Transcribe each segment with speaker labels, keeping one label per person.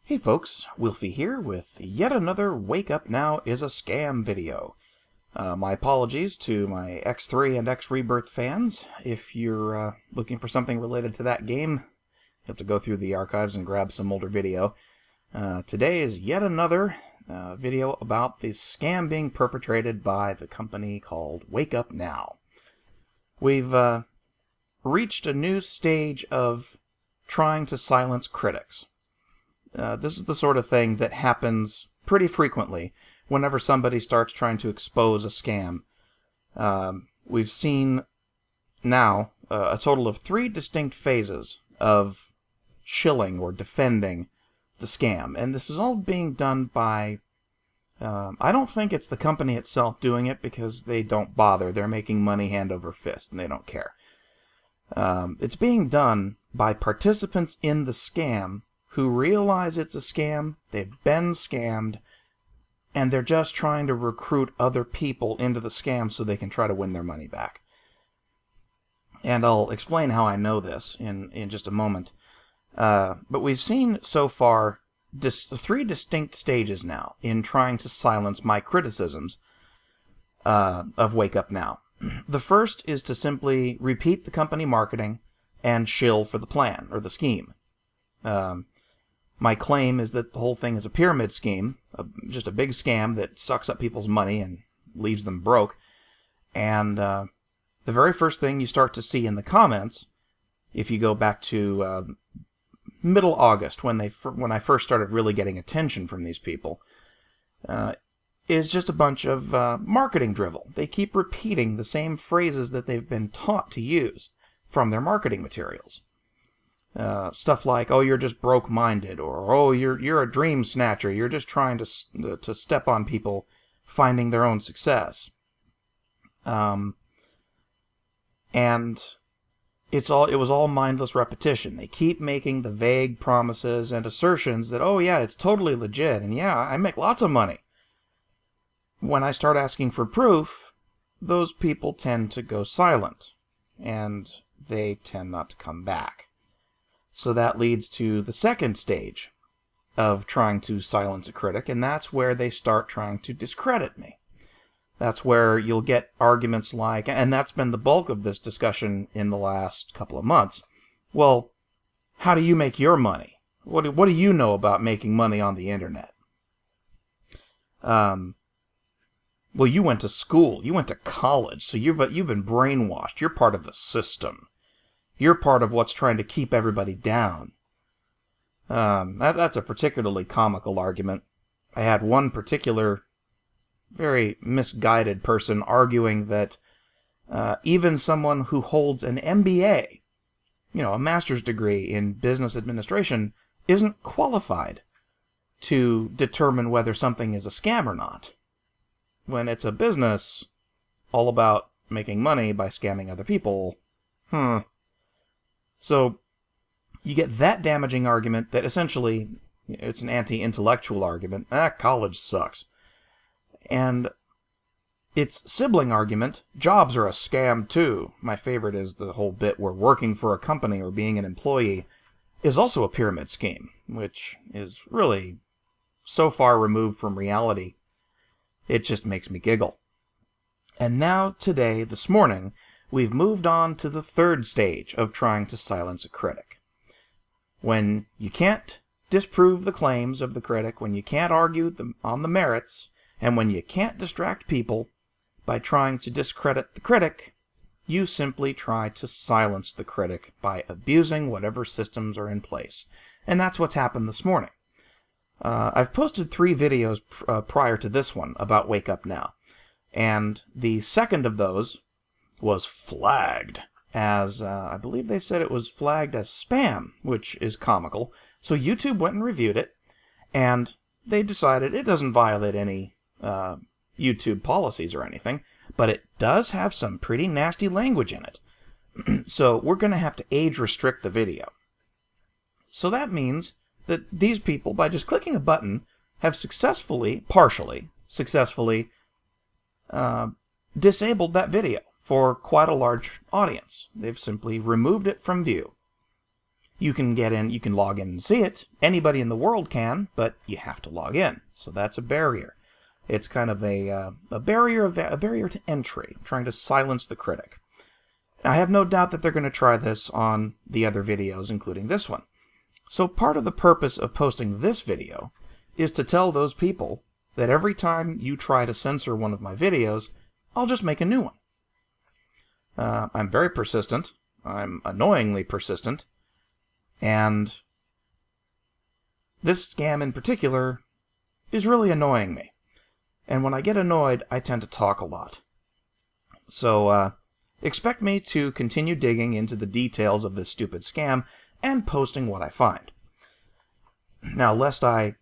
Speaker 1: Hey folks, Wilfie here with yet another Wake Up Now is a Scam video. My apologies to my X3 and X Rebirth fans. If you're looking for something related to that game, you have to go through the archives and grab some older video. Today is yet another video about the scam being perpetrated by the company called Wake Up Now. We've reached a new stage of trying to silence critics. This is the sort of thing that happens pretty frequently whenever somebody starts trying to expose a scam. We've seen now a total of 3 distinct phases of shilling or defending the scam. And this is all being done by... I don't think it's the company itself doing it because they don't bother. They're making money hand over fist and they don't care. It's being done by participants in the scam who realize it's a scam, they've been scammed, and they're just trying to recruit other people into the scam so they can try to win their money back. And I'll explain how I know this in just a moment. But we've seen so far 3 distinct stages now in trying to silence my criticisms of Wake Up Now. The first is to simply repeat the company marketing and shill for the plan, or the scheme. My claim is that the whole thing is a pyramid scheme, just a big scam that sucks up people's money and leaves them broke. And the very first thing you start to see in the comments, if you go back to middle August, when I first started really getting attention from these people, is just a bunch of marketing drivel. They keep repeating the same phrases that they've been taught to use from their marketing materials. Stuff like, oh, you're just broke-minded, or oh, you're a dream snatcher, you're just trying to step on people finding their own success. And it was all mindless repetition. They keep making the vague promises and assertions that, oh yeah, it's totally legit, and yeah, I make lots of money. When I start asking for proof, those people tend to go silent, and they tend not to come back. So that leads to the second stage of trying to silence a critic, and that's where they start trying to discredit me. That's where you'll get arguments like, and that's been the bulk of this discussion in the last couple of months, well, how do you make your money? What do you know about making money on the internet? Well, you went to school, you went to college, so you've been brainwashed. You're part of the system. You're part of what's trying to keep everybody down. That's a particularly comical argument. I had one particular, very misguided person arguing that even someone who holds an MBA, a master's degree in business administration, isn't qualified to determine whether something is a scam or not. When it's a business all about making money by scamming other people, So you get that damaging argument that essentially it's an anti-intellectual argument. College sucks. And its sibling argument, jobs are a scam too. My favorite is the whole bit where working for a company or being an employee is also a pyramid scheme, which is really so far removed from reality, it just makes me giggle. And now, today, this morning, we've moved on to the third stage of trying to silence a critic. When you can't disprove the claims of the critic, when you can't argue on the merits, and when you can't distract people by trying to discredit the critic, you simply try to silence the critic by abusing whatever systems are in place. And that's what's happened this morning. I've posted 3 videos prior to this one about Wake Up Now. And the second of those was flagged as, I believe they said it was flagged as spam, which is comical. So YouTube went and reviewed it, and they decided it doesn't violate any YouTube policies or anything, but it does have some pretty nasty language in it. So we're going to have to age restrict the video. So that means that these people, by just clicking a button, have partially successfully disabled that video for quite a large audience. They've simply removed it from view. You can get in, you can log in and see it. Anybody in the world can, but you have to log in. So that's a barrier. It's kind of a barrier to entry, trying to silence the critic. I have no doubt that they're going to try this on the other videos, including this one. So part of the purpose of posting this video is to tell those people that every time you try to censor one of my videos, I'll just make a new one. I'm very persistent. I'm annoyingly persistent. And this scam in particular is really annoying me. And when I get annoyed, I tend to talk a lot. So, expect me to continue digging into the details of this stupid scam and posting what I find. Now, lest I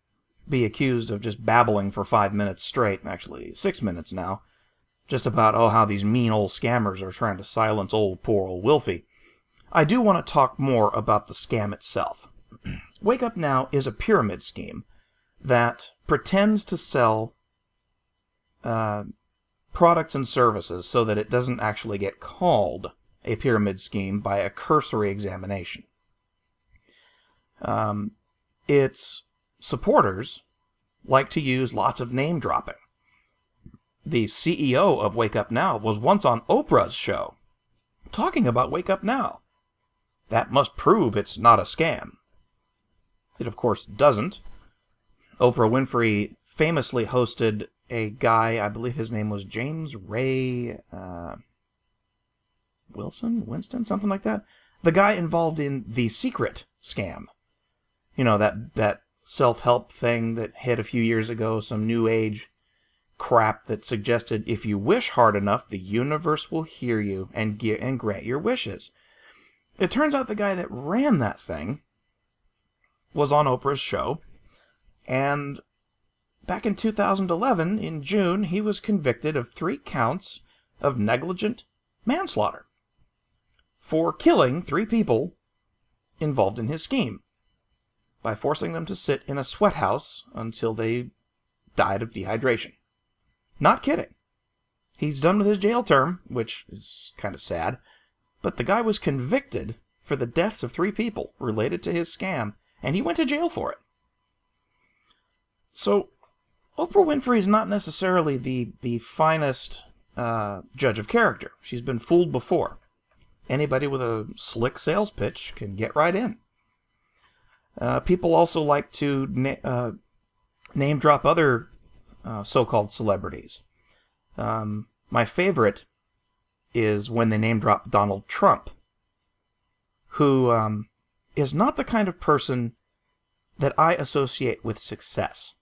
Speaker 1: be accused of just babbling for 5 minutes straight, actually 6 minutes now, just about, how these mean old scammers are trying to silence poor old Wilfie, I do want to talk more about the scam itself. WakeUpNow is a pyramid scheme that pretends to sell products and services so that it doesn't actually get called a pyramid scheme by a cursory examination. Its supporters like to use lots of name dropping. The CEO of WakeUpNow was once on Oprah's show talking about WakeUpNow. That must prove it's not a scam. It, of course, doesn't. Oprah Winfrey famously hosted a guy, I believe his name was James Ray Winston, something like that. The guy involved in The Secret scam. You know, that self-help thing that hit a few years ago, some new age crap that suggested if you wish hard enough, the universe will hear you and grant your wishes. It turns out the guy that ran that thing was on Oprah's show, and back in 2011, in June, he was convicted of 3 counts of negligent manslaughter for killing 3 people involved in his scheme by forcing them to sit in a sweat house until they died of dehydration. Not kidding. He's done with his jail term, which is kind of sad, but the guy was convicted for the deaths of 3 people related to his scam, and he went to jail for it. So, Oprah Winfrey is not necessarily the finest judge of character. She's been fooled before. Anybody with a slick sales pitch can get right in. People also like to name drop other so-called celebrities. My favorite is when they name drop Donald Trump, who is not the kind of person that I associate with success.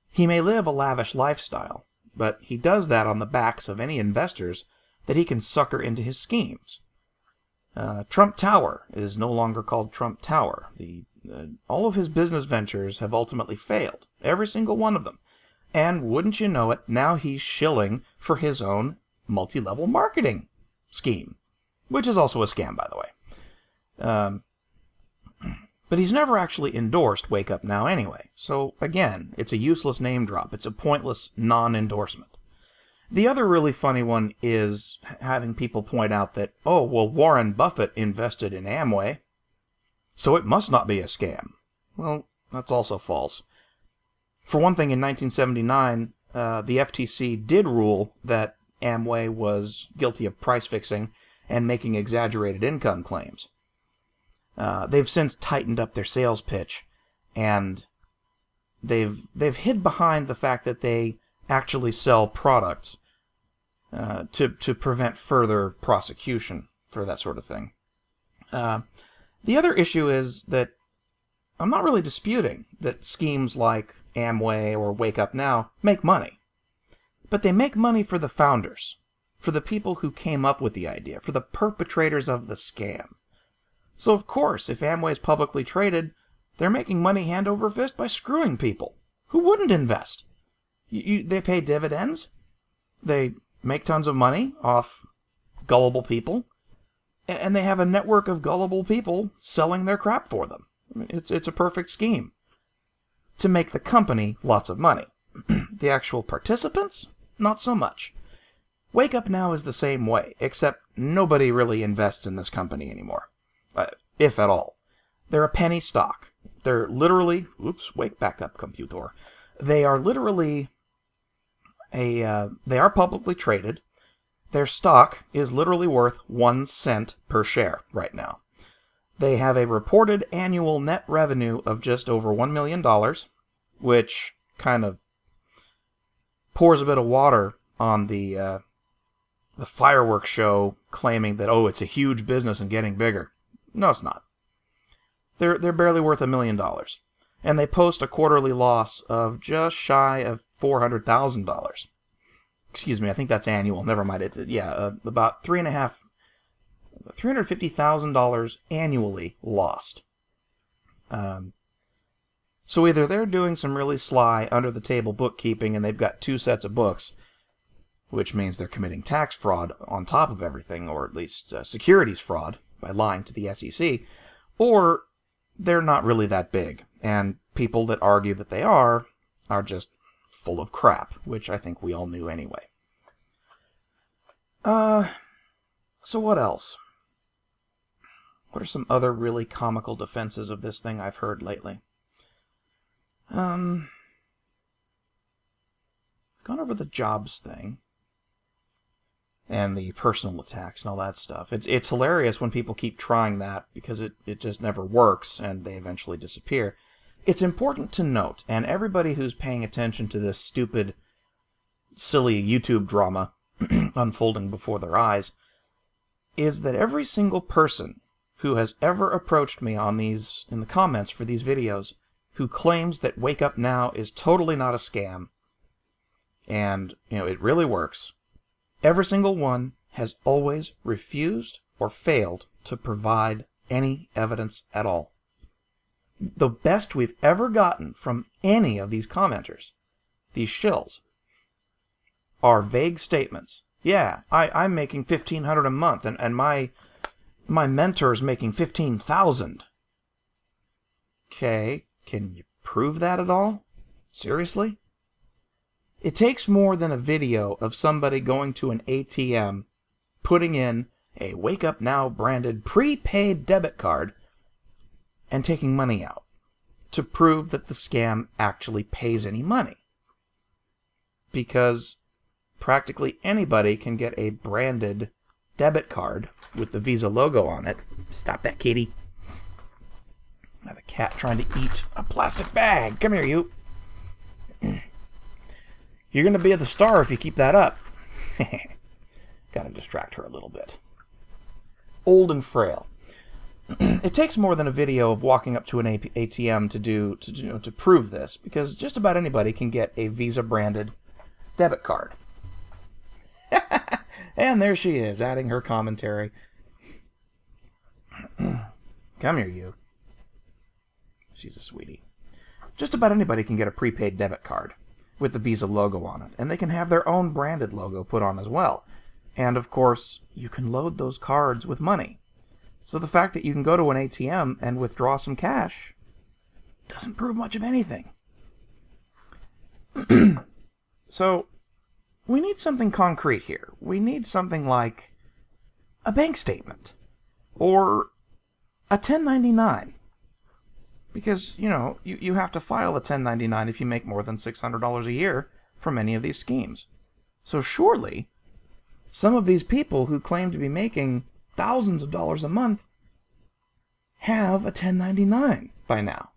Speaker 1: He may live a lavish lifestyle, but he does that on the backs of any investors that he can sucker into his schemes. Trump Tower is no longer called Trump Tower. All of his business ventures have ultimately failed, every single one of them. And wouldn't you know it, now he's shilling for his own multi-level marketing scheme, which is also a scam, by the way. But he's never actually endorsed WakeUpNow anyway, so again, it's a useless name drop. It's a pointless non-endorsement. The other really funny one is having people point out that, Warren Buffett invested in Amway, so it must not be a scam. Well, that's also false. For one thing, in 1979, the FTC did rule that Amway was guilty of price fixing and making exaggerated income claims. They've since tightened up their sales pitch, and they've hid behind the fact that they actually sell products to prevent further prosecution for that sort of thing. The other issue is that I'm not really disputing that schemes like Amway or WakeUpNow make money. But they make money for the founders, for the people who came up with the idea, for the perpetrators of the scam. So of course, if Amway is publicly traded, they're making money hand over fist by screwing people. Who wouldn't invest? They pay dividends. They make tons of money off gullible people. And they have a network of gullible people selling their crap for them. I mean, it's a perfect scheme to make the company lots of money. The actual participants, not so much. WakeUpNow is the same way, except nobody really invests in this company anymore, if at all. They're a penny stock. They're literally, wake back up, computer. They are literally they are publicly traded. Their stock is literally worth 1 cent per share right now. They have a reported annual net revenue of just over $1 million, which kind of pours a bit of water on the fireworks show claiming that, oh, it's a huge business and getting bigger. No, it's not. They're barely worth $1 million. And they post a quarterly loss of just shy of $400,000. Excuse me, I think that's annual. Never mind. About $350,000 annually lost. So either they're doing some really sly, under-the-table bookkeeping and they've got 2 sets of books, which means they're committing tax fraud on top of everything, or at least securities fraud by lying to the SEC, or they're not really that big, and people that argue that they are just full of crap, which I think we all knew anyway. So what else? What are some other really comical defenses of this thing I've heard lately? Gone over the jobs thing and the personal attacks and all that stuff. It's hilarious when people keep trying that because it just never works and they eventually disappear. It's important to note, and everybody who's paying attention to this stupid, silly YouTube drama unfolding before their eyes, is that every single person who has ever approached me in the comments for these videos who claims that Wake Up Now is totally not a scam and, it really works, every single one has always refused or failed to provide any evidence at all. The best we've ever gotten from any of these commenters, these shills, are vague statements. Yeah, I'm making $1,500 a month, and my mentor's making $15,000. Okay, can you prove that at all? Seriously? It takes more than a video of somebody going to an ATM, putting in a Wake Up Now branded prepaid debit card, and taking money out to prove that the scam actually pays any money. Because practically anybody can get a branded debit card with the Visa logo on it. Stop that, kitty. I have a cat trying to eat a plastic bag. Come here, you. You're going to be the star if you keep that up. Gotta distract her a little bit. Old and frail. It takes more than a video of walking up to an ATM to prove this, because just about anybody can get a Visa branded debit card. And there she is, adding her commentary. Come here, you. She's a sweetie. Just about anybody can get a prepaid debit card with the Visa logo on it, and they can have their own branded logo put on as well. And of course, you can load those cards with money. So the fact that you can go to an ATM and withdraw some cash doesn't prove much of anything. So, we need something concrete here. We need something like a bank statement or a 1099. Because, you have to file a 1099 if you make more than $600 a year from any of these schemes. So surely, some of these people who claim to be making thousands of dollars a month have a 1099 by now.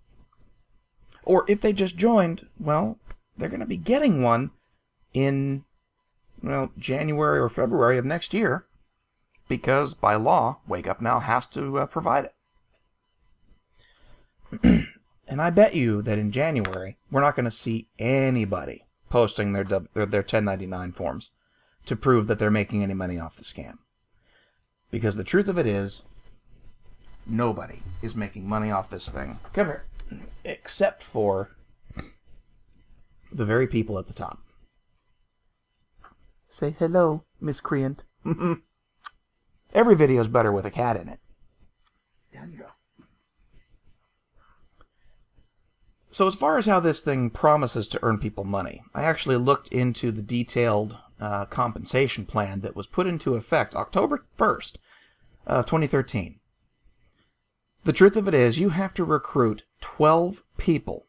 Speaker 1: Or if they just joined, well, they're going to be getting one in, January or February of next year, because by law, Wake Up Now has to provide it. And I bet you that in January, we're not going to see anybody posting their 1099 forms to prove that they're making any money off the scam. Because the truth of it is, nobody is making money off this thing. Come here. Except for the very people at the top. Say hello, miscreant. Every video is better with a cat in it. Down you go. So as far as how this thing promises to earn people money, I actually looked into the detailed compensation plan that was put into effect October 1st of 2013. The truth of it is, you have to recruit 12 people,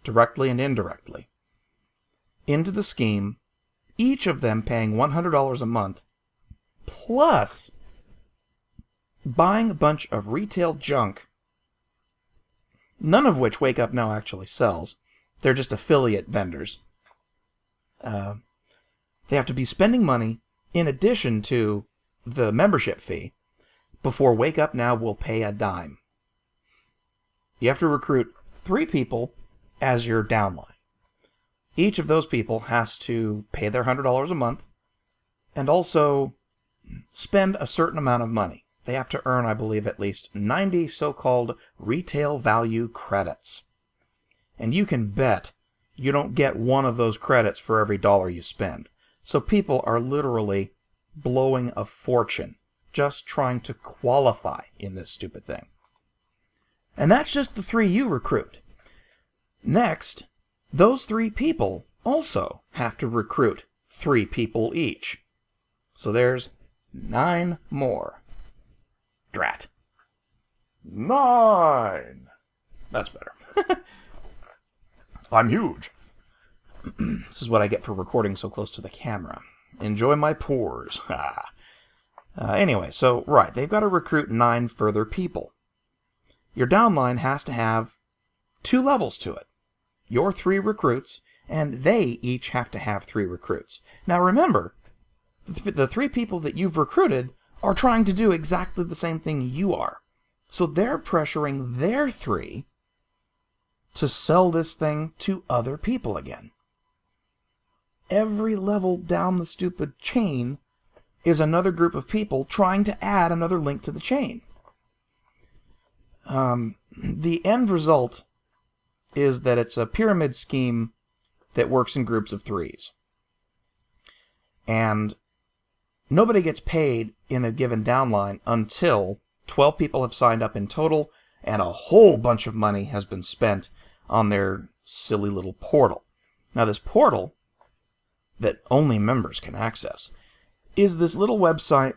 Speaker 1: directly and indirectly, into the scheme, each of them paying $100 a month, plus buying a bunch of retail junk, none of which WakeUpNow actually sells. They're just affiliate vendors. They have to be spending money in addition to the membership fee before WakeUpNow will pay a dime. You have to recruit 3 people as your downline. Each of those people has to pay their $100 a month and also spend a certain amount of money. They have to earn, I believe, at least 90 so-called retail value credits. And you can bet you don't get one of those credits for every dollar you spend. So people are literally blowing a fortune just trying to qualify in this stupid thing. And that's just the 3 you recruit. Next, those 3 people also have to recruit 3 people each. So there's 9 more. Drat. 9! That's better. I'm huge. This is what I get for recording so close to the camera. Enjoy my pores. Anyway, so, right, they've got to recruit 9 further people. Your downline has to have 2 levels to it. Your 3 recruits, and they each have to have 3 recruits. Now remember, the 3 people that you've recruited are trying to do exactly the same thing you are. So they're pressuring their 3 to sell this thing to other people again. Every level down the stupid chain is another group of people trying to add another link to the chain. The end result is that it's a pyramid scheme that works in groups of 3s. And nobody gets paid in a given downline until 12 people have signed up in total and a whole bunch of money has been spent on their silly little portal. Now this portal, that only members can access, is this little website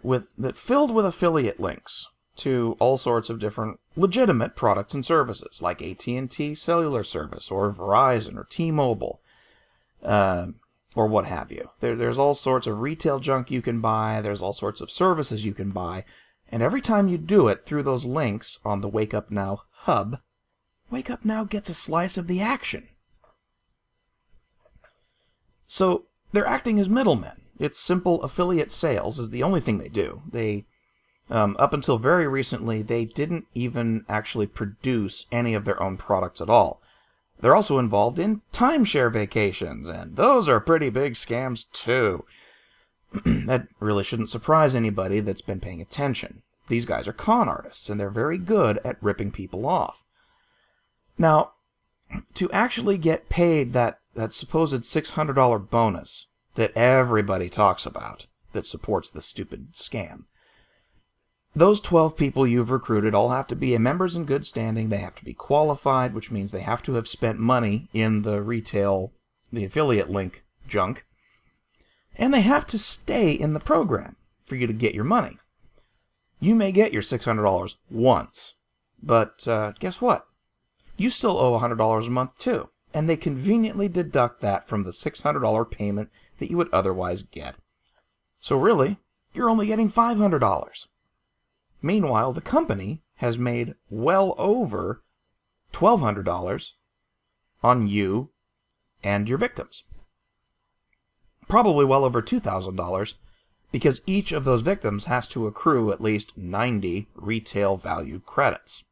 Speaker 1: filled with affiliate links to all sorts of different legitimate products and services, like AT&T cellular service, or Verizon, or T-Mobile, or what have you. There's all sorts of retail junk you can buy, there's all sorts of services you can buy, and every time you do it through those links on the WakeUpNow hub, WakeUpNow gets a slice of the action. So they're acting as middlemen. It's simple affiliate sales is the only thing they do. They, up until very recently, they didn't even actually produce any of their own products at all. They're also involved in timeshare vacations, and those are pretty big scams too. That really shouldn't surprise anybody that's been paying attention. These guys are con artists, and they're very good at ripping people off. Now, to actually get paid that supposed $600 bonus that everybody talks about that supports this stupid scam, those 12 people you've recruited all have to be members in good standing. They have to be qualified, which means they have to have spent money in the affiliate link junk. And they have to stay in the program for you to get your money. You may get your $600 once, but guess what? You still owe $100 a month too, and they conveniently deduct that from the $600 payment that you would otherwise get. So really, you're only getting $500. Meanwhile, the company has made well over $1,200 on you and your victims. Probably well over $2,000, because each of those victims has to accrue at least 90 retail value credits.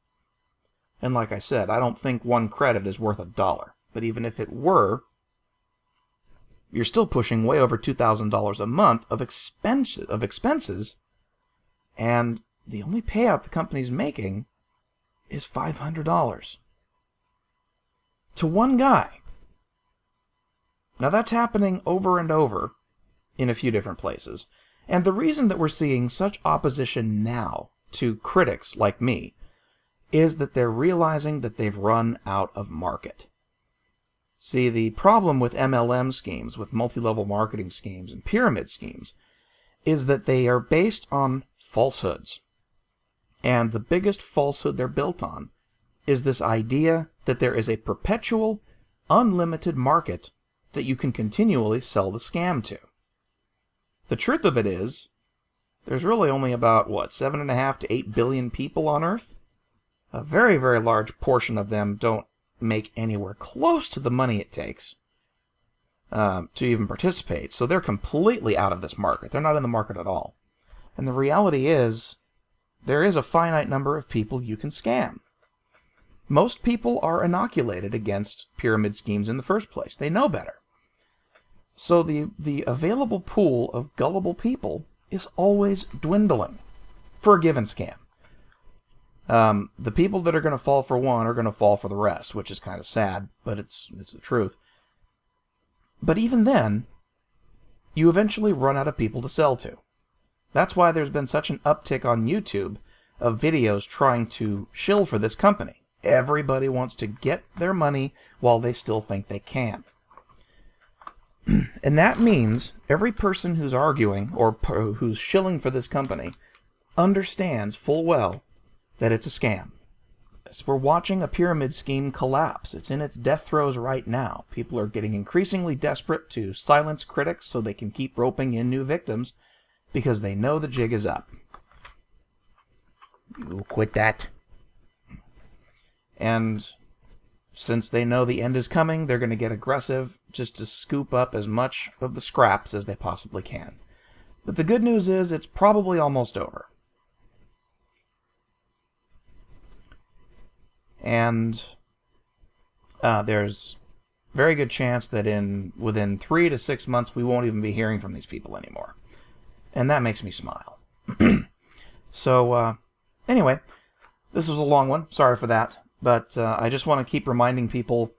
Speaker 1: And like I said, I don't think one credit is worth $1, but even if it were, you're still pushing way over $2,000 a month of expenses, and the only payout the company's making is $500 to one guy. Now that's happening over and over in a few different places, and the reason that we're seeing such opposition now to critics like me is that they're realizing that they've run out of market. See, the problem with MLM schemes, with multi-level marketing schemes and pyramid schemes, is that they are based on falsehoods. And the biggest falsehood they're built on is this idea that there is a perpetual, unlimited market that you can continually sell the scam to. The truth of it is, there's really only about, 7.5 to 8 billion people on Earth? A very, very large portion of them don't make anywhere close to the money it takes to even participate. So they're completely out of this market. They're not in the market at all. And the reality is, there is a finite number of people you can scam. Most people are inoculated against pyramid schemes in the first place. They know better. So the available pool of gullible people is always dwindling for a given scam. The people that are going to fall for one are going to fall for the rest, which is kind of sad, but it's the truth. But even then, you eventually run out of people to sell to. That's why there's been such an uptick on YouTube of videos trying to shill for this company. Everybody wants to get their money while they still think they can. And that means every person who's arguing or who's shilling for this company understands full well that it's a scam. So we're watching a pyramid scheme collapse. It's in its death throes right now. People are getting increasingly desperate to silence critics so they can keep roping in new victims because they know the jig is up. You quit that. And since they know the end is coming, they're going to get aggressive just to scoop up as much of the scraps as they possibly can. But the good news is it's probably almost over. And there's very good chance that within 3 to 6 months we won't even be hearing from these people anymore. And that makes me smile. So, anyway, this was a long one. Sorry for that. But I just want to keep reminding people,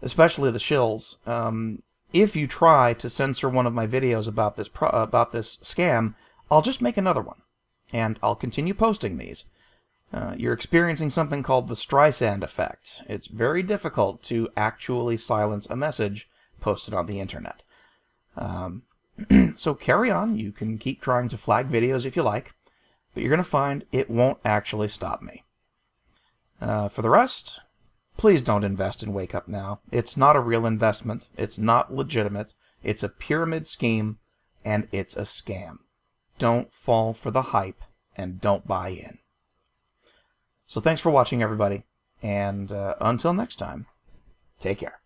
Speaker 1: especially the shills, if you try to censor one of my videos about this scam, I'll just make another one. And I'll continue posting these. You're experiencing something called the Streisand effect. It's very difficult to actually silence a message posted on the internet. So carry on. You can keep trying to flag videos if you like, but you're going to find it won't actually stop me. For the rest, please don't invest in WakeUpNow. It's not a real investment. It's not legitimate. It's a pyramid scheme, and it's a scam. Don't fall for the hype, and don't buy in. So thanks for watching, everybody, and until next time, take care.